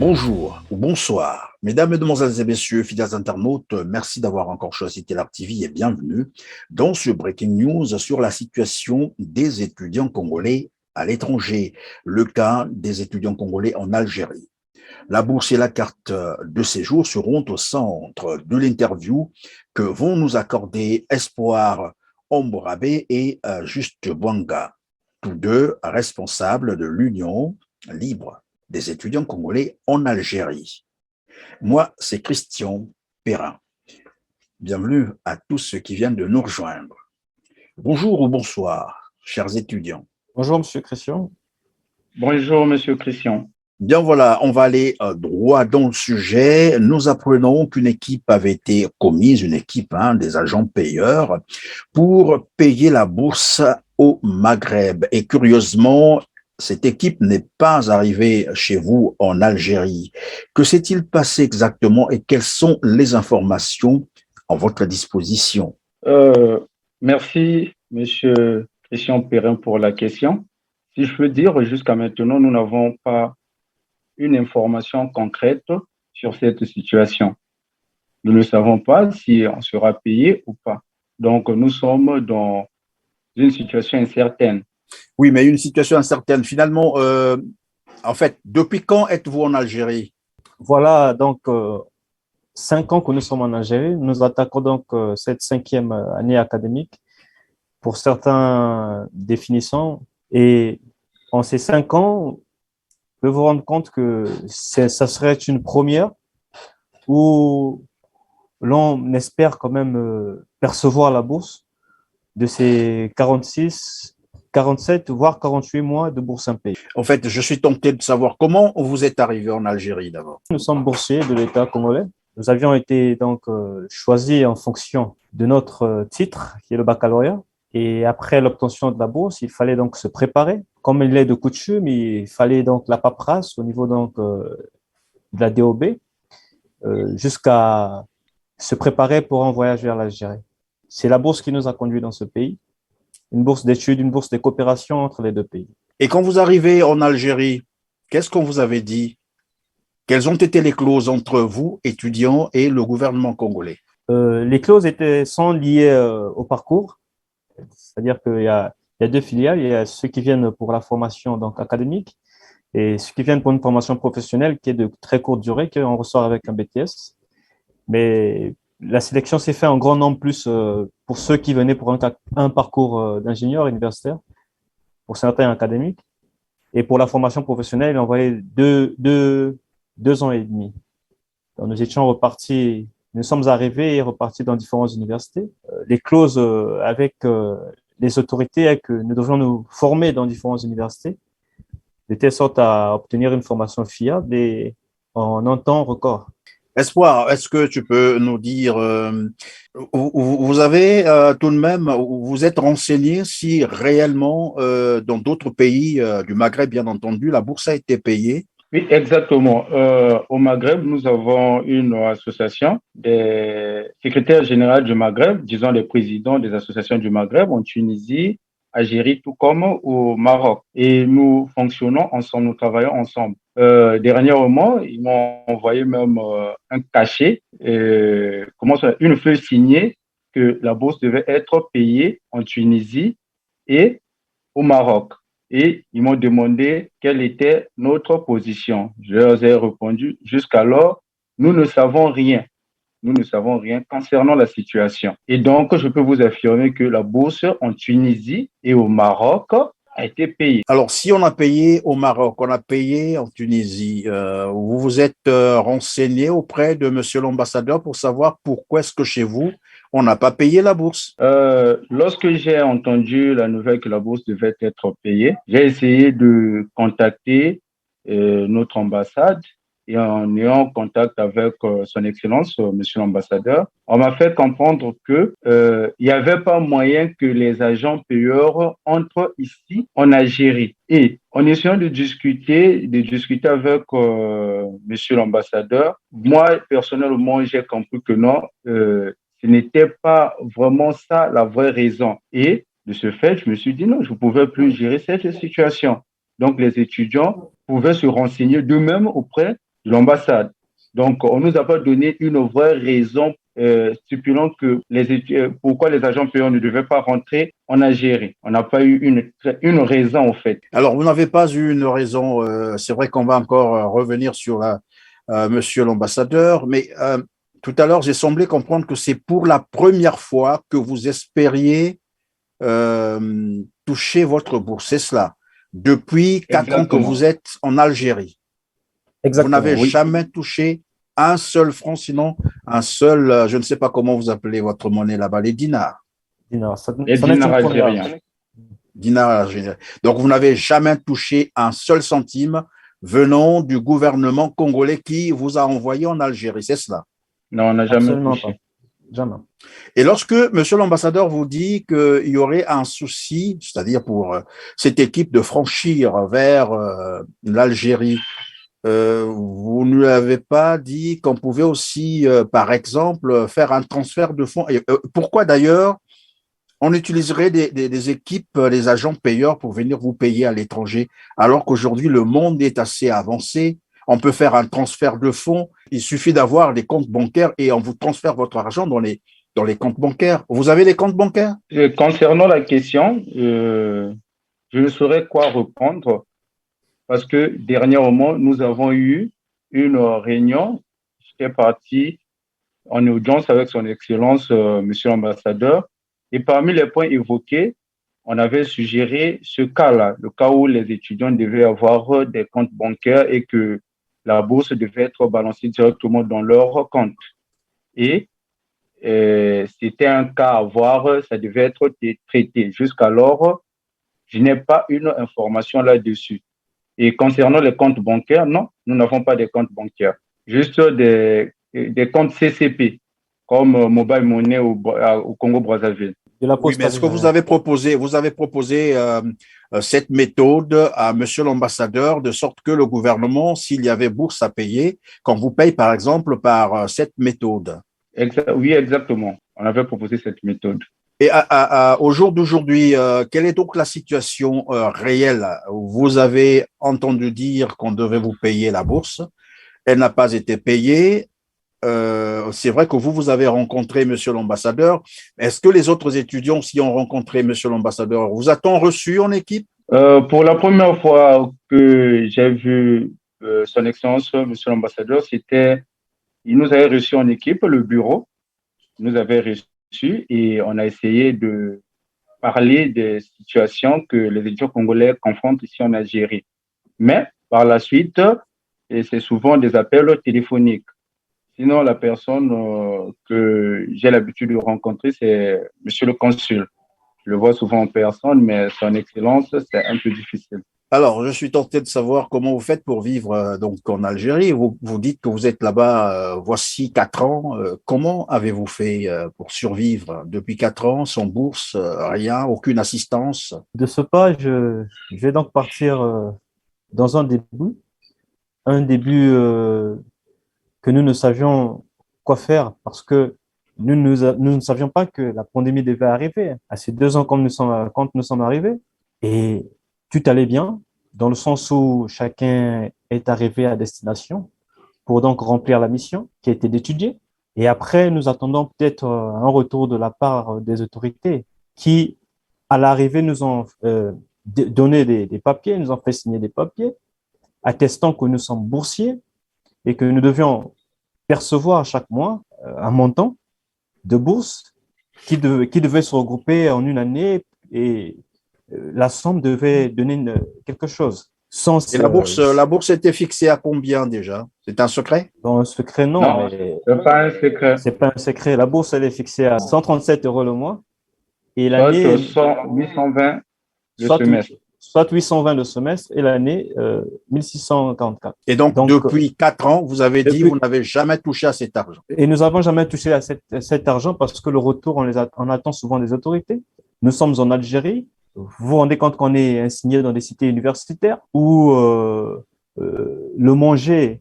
Bonjour ou bonsoir, mesdames, mesdemoiselles et messieurs, fidèles internautes, merci d'avoir encore choisi Telar TV et bienvenue dans ce Breaking News sur la situation des étudiants congolais à l'étranger, le cas des étudiants congolais en Algérie. La bourse et la carte de séjour seront au centre de l'interview que vont nous accorder Espoir Omborabé et Juste Bouanga, tous deux responsables de l'Union libre des étudiants congolais en Algérie. Moi, c'est Christian Perrin. Bienvenue à tous ceux qui viennent de nous rejoindre. Bonjour ou bonsoir, chers étudiants. Bonjour, Monsieur Christian. Bonjour, Monsieur Christian. Bien voilà, on va aller droit dans le sujet. Nous apprenons qu'une équipe avait été commise, une équipe des agents payeurs, pour payer la bourse au Maghreb. Et curieusement, cette équipe n'est pas arrivée chez vous en Algérie. Que s'est-il passé exactement et quelles sont les informations à votre disposition? Merci, Monsieur Christian Perrin, pour la question. Si je peux dire, jusqu'à maintenant, nous n'avons pas une information concrète sur cette situation. Nous ne savons pas si on sera payé ou pas. Donc, nous sommes dans une situation incertaine. Oui, mais une situation incertaine. Finalement, en fait, depuis quand êtes-vous en Algérie? Voilà, donc 5 ans que nous sommes en Algérie. Nous attaquons donc cette 5e année académique pour certains définissants. Et en ces 5 ans, vous vous rendre compte que ça serait une première où l'on espère quand même percevoir la bourse de ces 46, 47, voire 48 mois de bourse impayée. En fait, je suis tenté de savoir comment vous êtes arrivé en Algérie d'abord. Nous sommes boursiers de l'État congolais. Nous avions été donc choisis en fonction de notre titre, qui est le baccalauréat. Et après l'obtention de la bourse, il fallait donc se préparer. Comme il est de coutume, il fallait donc la paperasse au niveau donc de la DOB jusqu'à se préparer pour un voyage vers l'Algérie. C'est la bourse qui nous a conduits dans ce pays. Une bourse d'études, une bourse de coopération entre les deux pays. Et quand vous arrivez en Algérie, qu'est-ce qu'on vous avait dit? Quelles ont été les clauses entre vous, étudiants, et le gouvernement congolais? Les clauses sont liées au parcours. C'est-à-dire qu'il y a deux filiales. Il y a ceux qui viennent pour la formation donc, académique et ceux qui viennent pour une formation professionnelle qui est de très courte durée, qu'on ressort avec un BTS. Mais la sélection s'est faite en grand nombre plus pour ceux qui venaient pour un parcours d'ingénieur universitaire, pour certains académiques. Et pour la formation professionnelle, il envoyait deux ans et demi. Donc, nous étions repartis, nous sommes arrivés et repartis dans différentes universités. Les clauses avec les autorités est que nous devions nous former dans différentes universités, de telle sorte à obtenir une formation fiable et en un temps record. Espoir, est-ce que tu peux nous dire, vous avez tout de même, vous êtes renseigné si réellement dans d'autres pays du Maghreb, bien entendu, la bourse a été payée? Oui, exactement. Au Maghreb, nous avons une association des secrétaires généraux du Maghreb, disons les présidents des associations du Maghreb en Tunisie, Algérie, tout comme au Maroc. Et nous fonctionnons ensemble, nous travaillons ensemble. Dernièrement, ils m'ont envoyé même un cachet, une feuille signée que la bourse devait être payée en Tunisie et au Maroc. Et ils m'ont demandé quelle était notre position. Je leur ai répondu, jusqu'alors, nous ne savons rien. Nous ne savons rien concernant la situation. Et donc, je peux vous affirmer que la bourse en Tunisie et au Maroc a été payée. Alors, si on a payé au Maroc, on a payé en Tunisie, vous vous êtes renseigné auprès de monsieur l'ambassadeur pour savoir pourquoi est-ce que chez vous, on n'a pas payé la bourse? Lorsque j'ai entendu la nouvelle que la bourse devait être payée, j'ai essayé de contacter notre ambassade et en ayant contact avec son Excellence, monsieur l'ambassadeur, on m'a fait comprendre que il n'y avait pas moyen que les agents payeurs entrent ici en Algérie. Et en essayant de discuter avec monsieur l'ambassadeur, moi, personnellement, j'ai compris que non, ce n'était pas vraiment ça la vraie raison. Et de ce fait, je me suis dit non, je ne pouvais plus gérer cette situation. Donc, les étudiants pouvaient se renseigner d'eux-mêmes auprès de l'ambassade. Donc, on ne nous a pas donné une vraie raison stipulant que pourquoi les agents payeurs ne devaient pas rentrer en Algérie. On n'a pas eu une raison, en fait. Alors, vous n'avez pas eu une raison. C'est vrai qu'on va encore revenir sur monsieur l'ambassadeur, mais tout à l'heure, j'ai semblé comprendre que c'est pour la première fois que vous espériez toucher votre bourse. C'est cela. Depuis 4 ans que vous êtes en Algérie. Vous n'avez jamais touché un seul franc, sinon un seul, je ne sais pas comment vous appelez votre monnaie là-bas, les dinars. Les dinars algériens. Dinars algériens. Donc, vous n'avez jamais touché un seul centime venant du gouvernement congolais qui vous a envoyé en Algérie, c'est cela? Non, on n'a jamais touché. Pas. Jamais. Et lorsque monsieur l'ambassadeur vous dit qu'il y aurait un souci, c'est-à-dire pour cette équipe de franchir vers l'Algérie, vous ne lui avez pas dit qu'on pouvait aussi, par exemple, faire un transfert de fonds. Et, pourquoi d'ailleurs on utiliserait des équipes, des agents payeurs pour venir vous payer à l'étranger, alors qu'aujourd'hui le monde est assez avancé? On peut faire un transfert de fonds. Il suffit d'avoir des comptes bancaires et on vous transfère votre argent dans les comptes bancaires. Vous avez des comptes bancaires? Concernant la question, je ne saurais quoi répondre parce que dernièrement, nous avons eu une réunion. J'étais parti en audience avec son Excellence, Monsieur l'ambassadeur. Et parmi les points évoqués, on avait suggéré ce cas-là, le cas où les étudiants devaient avoir des comptes bancaires et que la bourse devait être balancée directement dans leur compte. Et c'était un cas à voir, ça devait être traité. Jusqu'alors, je n'ai pas une information là-dessus. Et concernant les comptes bancaires, non, nous n'avons pas de comptes bancaires. Juste des comptes CCP, comme Mobile Money au Congo-Brazzaville. Oui, mais est-ce que vous avez proposé cette méthode à monsieur l'ambassadeur de sorte que le gouvernement, s'il y avait bourse à payer, qu'on vous paye par exemple par cette méthode? Oui, exactement. On avait proposé cette méthode. Et au jour d'aujourd'hui, quelle est donc la situation réelle? Vous avez entendu dire qu'on devait vous payer la bourse. Elle n'a pas été payée. C'est vrai que vous avez rencontré monsieur l'ambassadeur. Est-ce que les autres étudiants aussi ont rencontré monsieur l'ambassadeur? Vous a-t-on reçu en équipe? Pour la première fois que j'ai vu son Excellence, monsieur l'ambassadeur, il nous avait reçu en équipe, le bureau nous avait reçu et on a essayé de parler des situations que les étudiants congolais confrontent ici en Algérie. Mais par la suite, c'est souvent des appels téléphoniques. Sinon, la personne que j'ai l'habitude de rencontrer, c'est monsieur le consul. Je le vois souvent en personne, mais son excellence, c'est un peu difficile. Alors, je suis tenté de savoir comment vous faites pour vivre donc en Algérie. Vous dites que vous êtes là-bas voici 4 ans. Comment avez-vous fait pour survivre depuis 4 ans, sans bourse, rien, aucune assistance? De ce pas, je vais donc partir dans un début que nous ne savions quoi faire parce que nous ne savions pas que la pandémie devait arriver. À ces 2 ans, quand nous sommes arrivés, et tout allait bien, dans le sens où chacun est arrivé à destination pour donc remplir la mission qui était d'étudier. Et après, nous attendons peut-être un retour de la part des autorités qui, à l'arrivée, nous ont donné des papiers, nous ont fait signer des papiers attestant que nous sommes boursiers et que nous devions percevoir chaque mois un montant de bourse qui devait se regrouper en une année et la somme devait donner quelque chose. Et la bourse était fixée à combien déjà? C'est un secret? Bon, un secret, non. Non, c'est pas un secret. C'est pas un secret. La bourse, elle est fixée à 137 € le mois. Et l'année. 820 le semestre. Soit 820 le semestre et l'année 1644. Et donc depuis 4 ans, vous avez dit vous n'avez jamais touché à cet argent. Et nous n'avons jamais touché à cet argent parce que le retour, on attend souvent des autorités. Nous sommes en Algérie. Vous vous rendez compte qu'on est insigné dans des cités universitaires où le manger,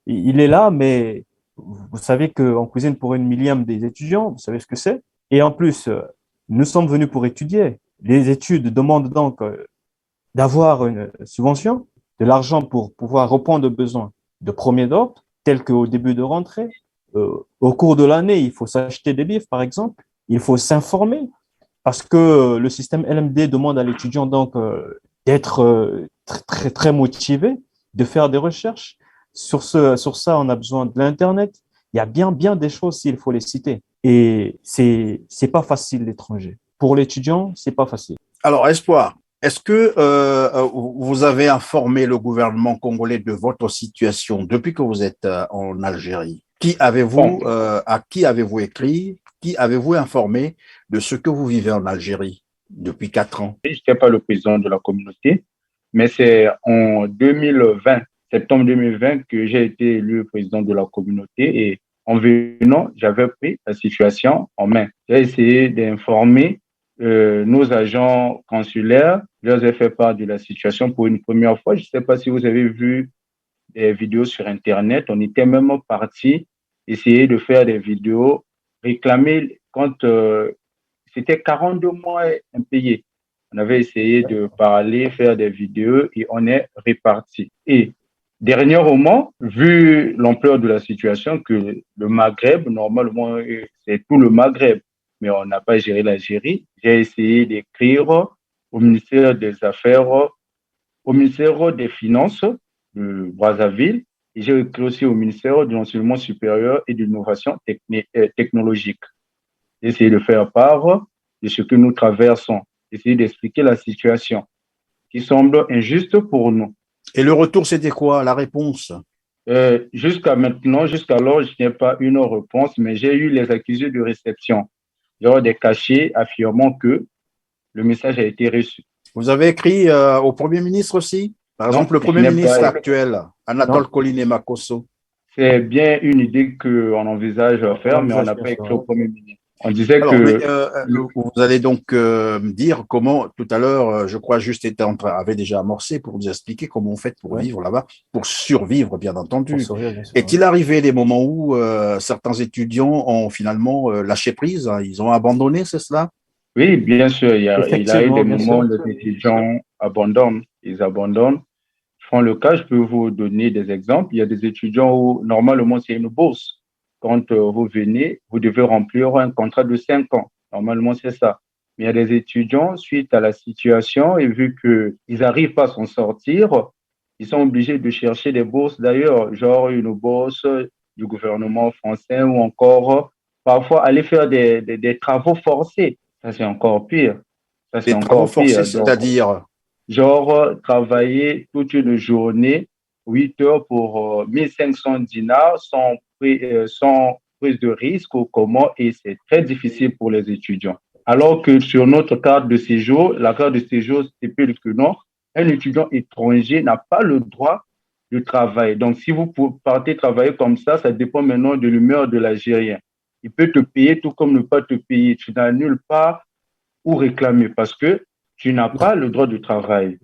il est là, mais vous savez qu'on cuisine pour 1/1000 des étudiants, vous savez ce que c'est. Et en plus, nous sommes venus pour étudier. Les études demandent donc d'avoir une subvention, de l'argent pour pouvoir répondre aux besoins de premier ordre, tels qu'au début de rentrée. Au cours de l'année, il faut s'acheter des livres, par exemple. Il faut s'informer parce que le système LMD demande à l'étudiant donc d'être très, très motivé, de faire des recherches. Sur ça, on a besoin de l'Internet. Il y a bien des choses, s'il faut les citer. Et c'est pas facile, l'étranger. Pour l'étudiant, c'est pas facile. Alors, Espoir, est-ce que vous avez informé le gouvernement congolais de votre situation depuis que vous êtes en Algérie? À qui avez-vous écrit? Qui avez-vous informé de ce que vous vivez en Algérie depuis 4 ans? Je n'étais pas le président de la communauté, mais c'est en 2020, septembre 2020, que j'ai été élu président de la communauté et en venant, j'avais pris la situation en main. J'ai essayé d'informer nos agents consulaires. Je leur ai fait part de la situation pour une première fois. Je ne sais pas si vous avez vu des vidéos sur Internet. On était même parti essayer de faire des vidéos, réclamer quand c'était 42 mois impayés. On avait essayé de parler, faire des vidéos et on est reparti. Et dernier moment, vu l'ampleur de la situation, que le Maghreb, normalement, c'est tout le Maghreb, mais on n'a pas géré l'Algérie, j'ai essayé d'écrire au ministère des Affaires, au ministère des Finances de Brazzaville, et j'ai écrit aussi au ministère de l'Enseignement supérieur et de l'innovation technologique. J'ai essayé de faire part de ce que nous traversons, essayer d'expliquer la situation qui semble injuste pour nous. Et le retour, c'était quoi, la réponse? Jusqu'à maintenant, jusqu'alors, je n'ai pas une réponse, mais j'ai eu les accusés de réception, genre des cachets affirmant que le message a été reçu. Vous avez écrit au Premier ministre aussi? Par exemple, le Premier ministre actuel, Anatole Kolinema Kosso. C'est bien une idée qu'on envisage faire, mais on n'a pas écrit au Premier ministre. On disait vous allez donc dire comment, tout à l'heure, je crois, avait déjà amorcé pour nous expliquer comment on fait pour vivre là-bas, pour survivre, bien entendu. Est-il arrivé des moments où certains étudiants ont finalement lâché prise, hein, ils ont abandonné, c'est cela? Oui, bien sûr. Il y a eu des moments où les étudiants abandonnent, ils abandonnent. Je prends le cas, je peux vous donner des exemples. Il y a des étudiants où, normalement, c'est une bourse. Quand vous venez, vous devez remplir un contrat de 5 ans. Normalement, c'est ça. Mais il y a des étudiants, suite à la situation, et vu qu'ils n'arrivent pas à s'en sortir, ils sont obligés de chercher des bourses d'ailleurs, genre une bourse du gouvernement français ou encore parfois aller faire des travaux forcés. Ça, c'est encore pire. Ça, c'est encore pire. C'est-à-dire? Genre, travailler toute une journée, 8 heures pour 1500 dinars sans prise de risque ou comment, et c'est très difficile pour les étudiants. Alors que sur notre carte de séjour, la carte de séjour stipule que non, un étudiant étranger n'a pas le droit de travailler. Donc, si vous partez travailler comme ça dépend maintenant de l'humeur de l'Algérien. Il peut te payer tout comme ne pas te payer. Tu n'as nulle part où réclamer parce que tu n'as pas le droit de travail.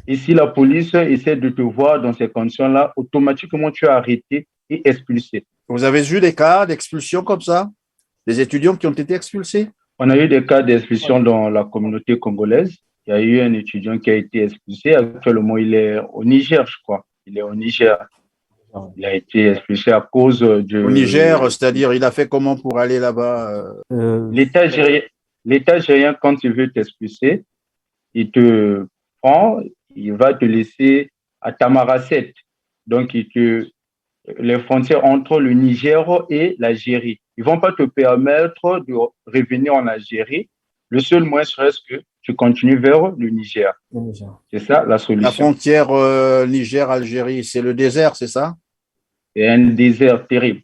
Et si la police essaie de te voir dans ces conditions-là, automatiquement, tu es arrêté et expulsé. Vous avez eu des cas d'expulsion comme ça? Des étudiants qui ont été expulsés? On a eu des cas d'expulsion dans la communauté congolaise. Il y a eu un étudiant qui a été expulsé. Actuellement, il est au Niger, je crois. Il est au Niger. Il a été expulsé à cause de... Au Niger, c'est-à-dire, il a fait comment pour aller là-bas? L'État algérien, quand il veut t'expulser, il te prend, il va te laisser à Tamaracet. Donc, les frontières entre le Niger et l'Algérie. Ils ne vont pas te permettre de revenir en Algérie. Le seul moyen serait que tu continues vers le Niger. C'est ça la solution. La frontière Niger-Algérie, c'est le désert, c'est ça? C'est un désert terrible.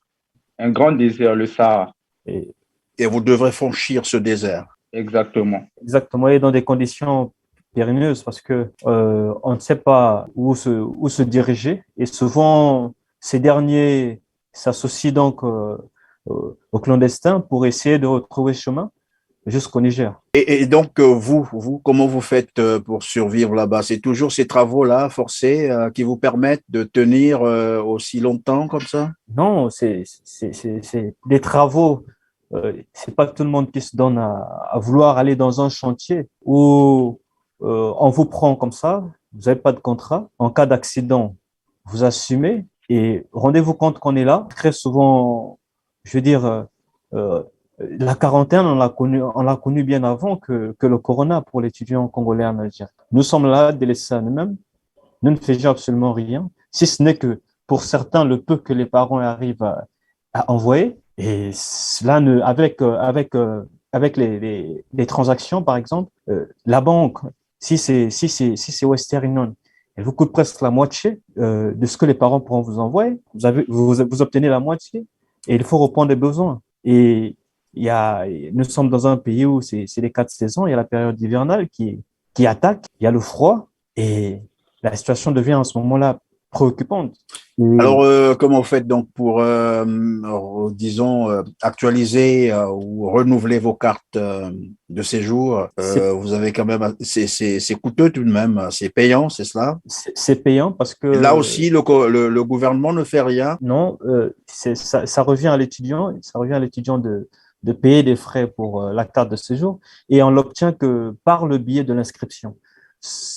Un grand désert, le Sahara. Et vous devrez franchir ce désert. Exactement. Exactement, et dans des conditions périlleuses parce que on ne sait pas où se diriger et souvent ces derniers s'associent donc aux clandestins pour essayer de retrouver chemin jusqu'au Niger. Et donc vous, comment vous faites pour survivre là-bas? C'est toujours ces travaux-là forcés qui vous permettent de tenir aussi longtemps comme ça? Non, c'est des travaux. C'est pas tout le monde qui se donne à vouloir aller dans un chantier où on vous prend comme ça, vous n'avez pas de contrat. En cas d'accident, vous assumez Et rendez-vous compte qu'on est là. Très souvent, je veux dire, la quarantaine, on l'a connu bien avant que le corona pour l'étudiant congolais en Algérie. Nous sommes là, délaissés à nous-mêmes. Nous ne faisons absolument rien, si ce n'est que pour certains, le peu que les parents arrivent à envoyer. Et cela avec les transactions, par exemple, la banque, si c'est Western Union, elle vous coûte presque la moitié de ce que les parents pourront vous envoyer. Vous obtenez la moitié et il faut répondre des besoins. Et nous sommes dans un pays où c'est les 4 saisons. Il y a la période hivernale qui attaque, il y a le froid et la situation devient en ce moment-là préoccupante. Alors, comment vous faites donc pour, disons, actualiser ou renouveler vos cartes de séjour? Vous avez quand même, c'est coûteux tout de même, c'est payant, c'est cela? C'est payant parce que… Là aussi, le gouvernement ne fait rien? Non, ça revient à l'étudiant, de payer des frais pour la carte de séjour et on l'obtient que par le biais de l'inscription.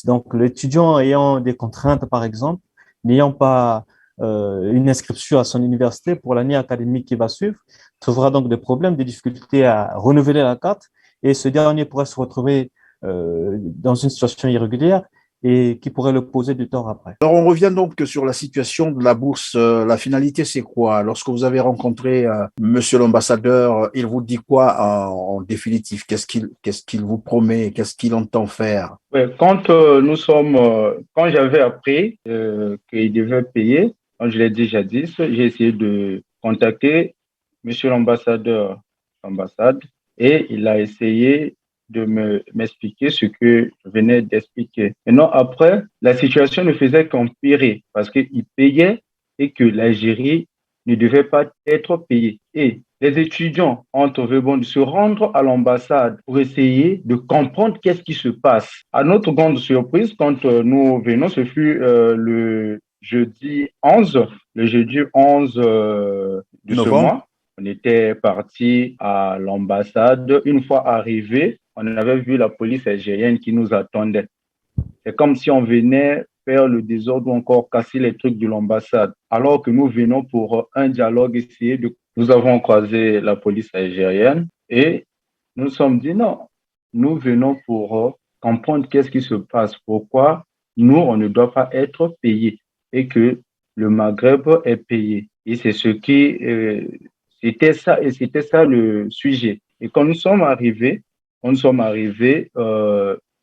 Donc, l'étudiant ayant des contraintes, par exemple, n'ayant pas une inscription à son université pour l'année académique qui va suivre, trouvera donc des problèmes, des difficultés à renouveler la carte et ce dernier pourrait se retrouver dans une situation irrégulière et qui pourrait le poser du tort après. Alors, on revient donc sur la situation de la bourse. La finalité, c'est quoi? Lorsque vous avez rencontré Monsieur l'ambassadeur, il vous dit quoi en définitive? Qu'est-ce qu'il vous promet? Qu'est-ce qu'il entend faire? Ouais, quand j'avais appris qu'il devait payer, comme je l'ai déjà dit, j'ai essayé de contacter Monsieur l'ambassadeur d'ambassade et il a essayé de m'expliquer ce que je venais d'expliquer. Maintenant, après, la situation ne faisait qu'empirer parce qu'il payait et que l'Algérie ne devait pas être payée. Et les étudiants ont trouvé bon de se rendre à l'ambassade pour essayer de comprendre qu'est-ce qui se passe. À notre grande surprise, quand nous venons, ce fut le jeudi 11 de ce Novembre? mois. On était parti à l'ambassade. Une fois arrivé, on avait vu la police algérienne qui nous attendait. C'est comme si on venait faire le désordre ou encore casser les trucs de l'ambassade. Alors que nous venons pour un dialogue, Nous avons croisé la police algérienne et nous nous sommes dit non, nous venons pour comprendre qu'est-ce qui se passe, pourquoi nous, on ne doit pas être payés et que le Maghreb est payé. Et c'est ce qui, c'était ça le sujet. Et quand nous sommes arrivés,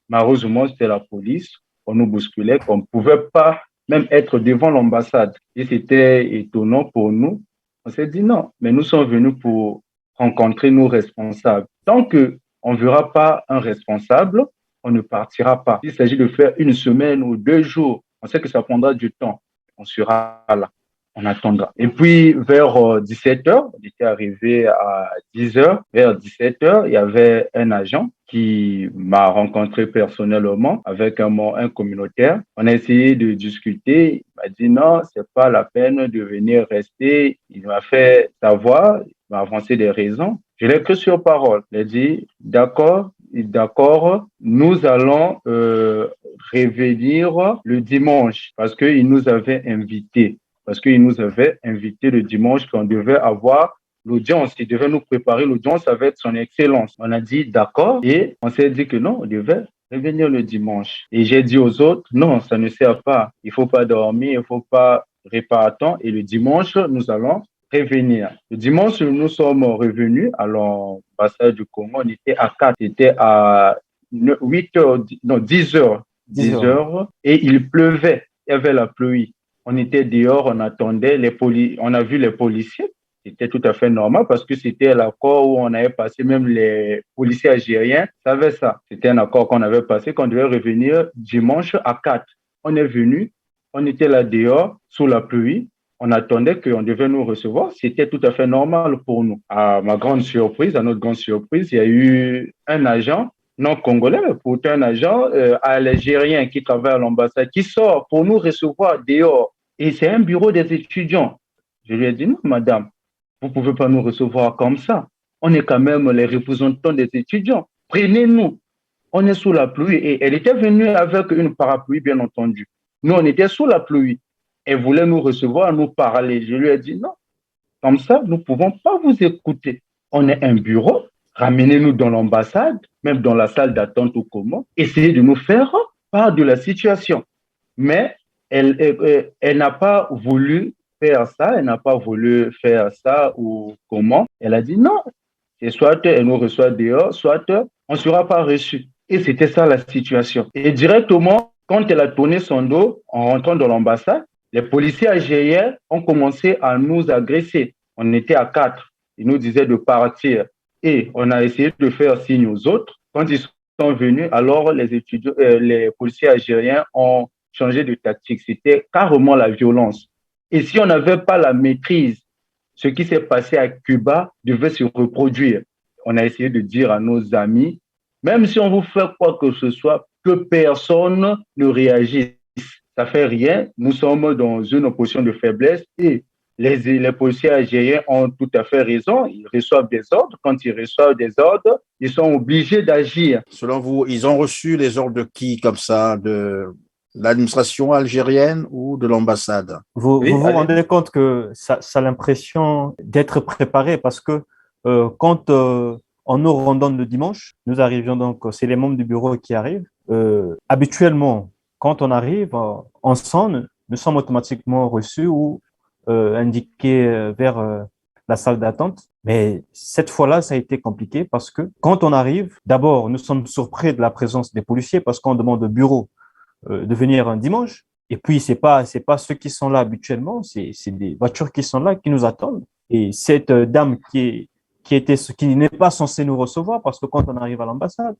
malheureusement, c'était la police. On nous bousculait, qu'on ne pouvait pas même être devant l'ambassade. Et c'était étonnant pour nous. On s'est dit non, mais nous sommes venus pour rencontrer nos responsables. Tant qu'on ne verra pas un responsable, on ne partira pas. Il s'agit de faire 1 semaine ou 2 jours. On sait que ça prendra du temps. On sera là. On attendra. Et puis, vers 17 heures, on était arrivé à 10 heures. Vers 17 heures, il y avait un agent qui m'a rencontré personnellement avec un communautaire. On a essayé de discuter. Il m'a dit non, c'est pas la peine de venir rester. Il m'a fait savoir, il m'a avancé des raisons. Je l'ai cru sur parole. Il a dit d'accord, nous allons revenir le dimanche parce qu'il nous avait invités. Le dimanche qu'on devait avoir l'audience. Il devait nous préparer l'audience avec son excellence. On a dit d'accord et on s'est dit que non, on devait revenir le dimanche. Et j'ai dit aux autres, non, ça ne sert pas. Il ne faut pas dormir, il ne faut pas réparer à temps. Et le dimanche, nous allons revenir. Le dimanche, nous sommes revenus à l'ambassade du Congo. On était à 4, c'était à 8 heures, non, 10 heures. 10 heures. Et il pleuvait. Il y avait la pluie. On était dehors, on attendait, on a vu les policiers. C'était tout à fait normal parce que c'était l'accord où on avait passé, même les policiers algériens savaient ça. C'était un accord qu'on avait passé, qu'on devait revenir dimanche à 4. On est venu, on était là dehors, sous la pluie. On attendait qu'on devait nous recevoir. C'était tout à fait normal pour nous. À notre grande surprise, il y a eu un agent non congolais, mais pourtant un agent algérien qui travaille à l'ambassade, qui sort pour nous recevoir dehors. Et c'est un bureau des étudiants. Je lui ai dit, non, madame, vous ne pouvez pas nous recevoir comme ça. On est quand même les représentants des étudiants. Prenez-nous. On est sous la pluie. Et elle était venue avec une parapluie, bien entendu. Nous, on était sous la pluie. Elle voulait nous recevoir, nous parler. Je lui ai dit non, comme ça, nous ne pouvons pas vous écouter. On est un bureau, ramenez-nous dans l'ambassade, même dans la salle d'attente ou comment, essayez de nous faire part de la situation. Mais elle n'a pas voulu faire ça, elle n'a pas voulu faire ça ou comment. Elle a dit non, c'est soit elle nous reçoit dehors, soit on ne sera pas reçu. Et c'était ça la situation. Et directement, quand elle a tourné son dos en rentrant dans l'ambassade, les policiers algériens ont commencé à nous agresser. On était à 4. Ils nous disaient de partir. Et on a essayé de faire signe aux autres. Quand ils sont venus, alors les policiers algériens ont changé de tactique. C'était carrément la violence. Et si on n'avait pas la maîtrise, ce qui s'est passé à Cuba devait se reproduire. On a essayé de dire à nos amis, même si on vous fait quoi que ce soit, que personne ne réagisse. Ça fait rien. Nous sommes dans une position de faiblesse et les policiers algériens ont tout à fait raison. Ils reçoivent des ordres. Quand ils reçoivent des ordres, ils sont obligés d'agir. Selon vous, ils ont reçu les ordres de qui, comme ça, de l'administration algérienne ou de l'ambassade? Vous Oui, vous allez. rendez compte que ça a l'impression d'être préparé parce que quand en nous rendant le dimanche, nous arrivions donc, c'est les membres du bureau qui arrivent. Habituellement, quand on arrive en sonne, nous sommes automatiquement reçus ou indiqués vers la salle d'attente. Mais cette fois-là, ça a été compliqué parce que quand on arrive, d'abord, nous sommes surpris de la présence des policiers parce qu'on demande au bureau de venir un dimanche. Et puis, c'est pas ceux qui sont là habituellement, c'est des voitures qui sont là, qui nous attendent. Et cette dame qui n'est pas censée nous recevoir, parce que quand on arrive à l'ambassade,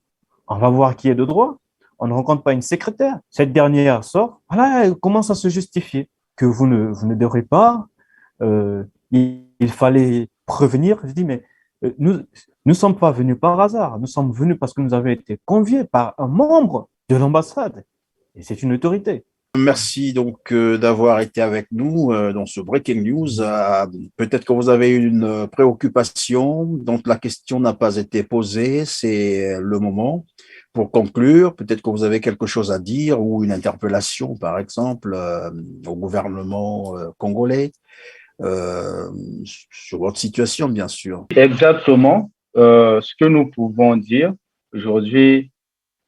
on va voir qui est de droit. On ne rencontre pas une secrétaire. Cette dernière sort, voilà, elle commence à se justifier que vous ne devrez pas. Il fallait prévenir. Je dis, mais nous ne sommes pas venus par hasard. Nous sommes venus parce que nous avons été conviés par un membre de l'ambassade. Et c'est une autorité. Merci donc d'avoir été avec nous dans ce Breaking News. Peut-être que vous avez une préoccupation dont la question n'a pas été posée. C'est le moment pour conclure. Peut-être que vous avez quelque chose à dire ou une interpellation, par exemple, au gouvernement congolais sur votre situation, bien sûr. Exactement. Ce que nous pouvons dire aujourd'hui,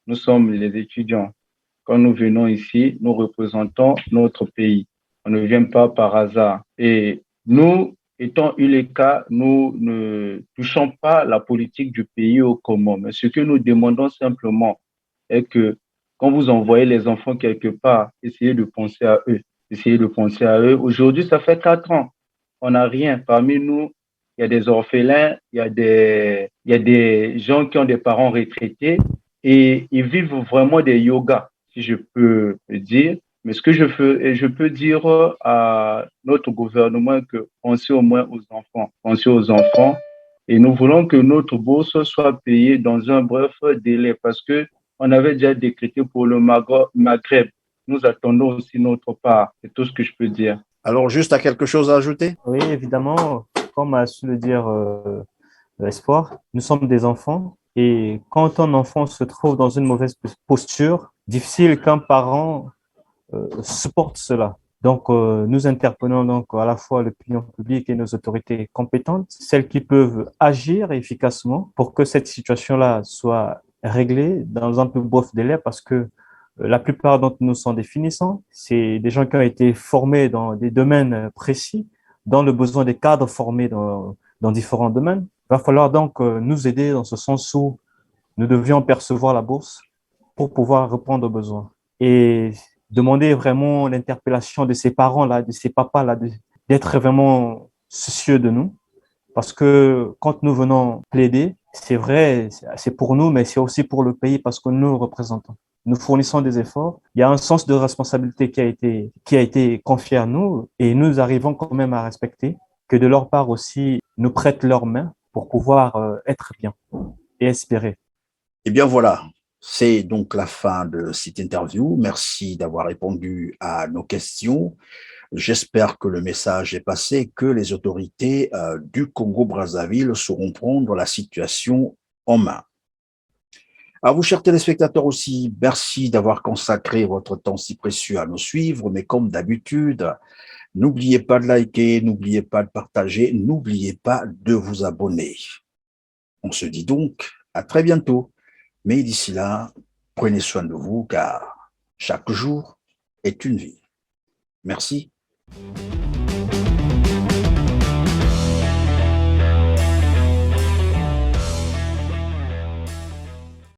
nous sommes les étudiants. Quand nous venons ici, nous représentons notre pays. On ne vient pas par hasard. Et nous, étant eu les cas, nous ne touchons pas la politique du pays au commun. Mais ce que nous demandons simplement est que quand vous envoyez les enfants quelque part, essayez de penser à eux. Essayez de penser à eux. Aujourd'hui, ça fait 4 ans. On n'a rien. Parmi nous, il y a des orphelins, il y a des gens qui ont des parents retraités et ils vivent vraiment des yogas, si je peux le dire. Mais ce que je peux dire à notre gouvernement que pensez au moins aux enfants, pensez aux enfants. Et nous voulons que notre bourse soit payée dans un bref délai parce que on avait déjà décrété pour le Maghreb. Nous attendons aussi notre part. C'est tout ce que je peux dire. Alors, juste à quelque chose à ajouter? Oui, évidemment, comme a su le dire Espoir, nous sommes des enfants et quand un enfant se trouve dans une mauvaise posture, difficile qu'un parent supporte cela. Donc, nous interpellons donc à la fois l'opinion publique et nos autorités compétentes, celles qui peuvent agir efficacement pour que cette situation-là soit réglée dans un plus bref délai parce que la plupart d'entre nous sont des finissants. C'est des gens qui ont été formés dans des domaines précis, dans le besoin des cadres formés dans différents domaines. Il va falloir donc nous aider dans ce sens où nous devions percevoir la bourse pour pouvoir répondre aux besoins. Et demander vraiment l'interpellation de ces parents-là, de ces papas-là, d'être vraiment soucieux de nous. Parce que quand nous venons plaider, c'est vrai, c'est pour nous, mais c'est aussi pour le pays parce que nous le représentons. Nous fournissons des efforts. Il y a un sens de responsabilité qui a été confié à nous et nous arrivons quand même à respecter que de leur part aussi nous prêtent leurs mains pour pouvoir être bien et espérer. Eh bien voilà, c'est donc la fin de cette interview. Merci d'avoir répondu à nos questions. J'espère que le message est passé, que les autorités du Congo-Brazzaville sauront prendre la situation en main. À vous, chers téléspectateurs aussi, merci d'avoir consacré votre temps si précieux à nous suivre, mais comme d'habitude, n'oubliez pas de liker, n'oubliez pas de partager, n'oubliez pas de vous abonner. On se dit donc à très bientôt, mais d'ici là, prenez soin de vous car chaque jour est une vie. Merci.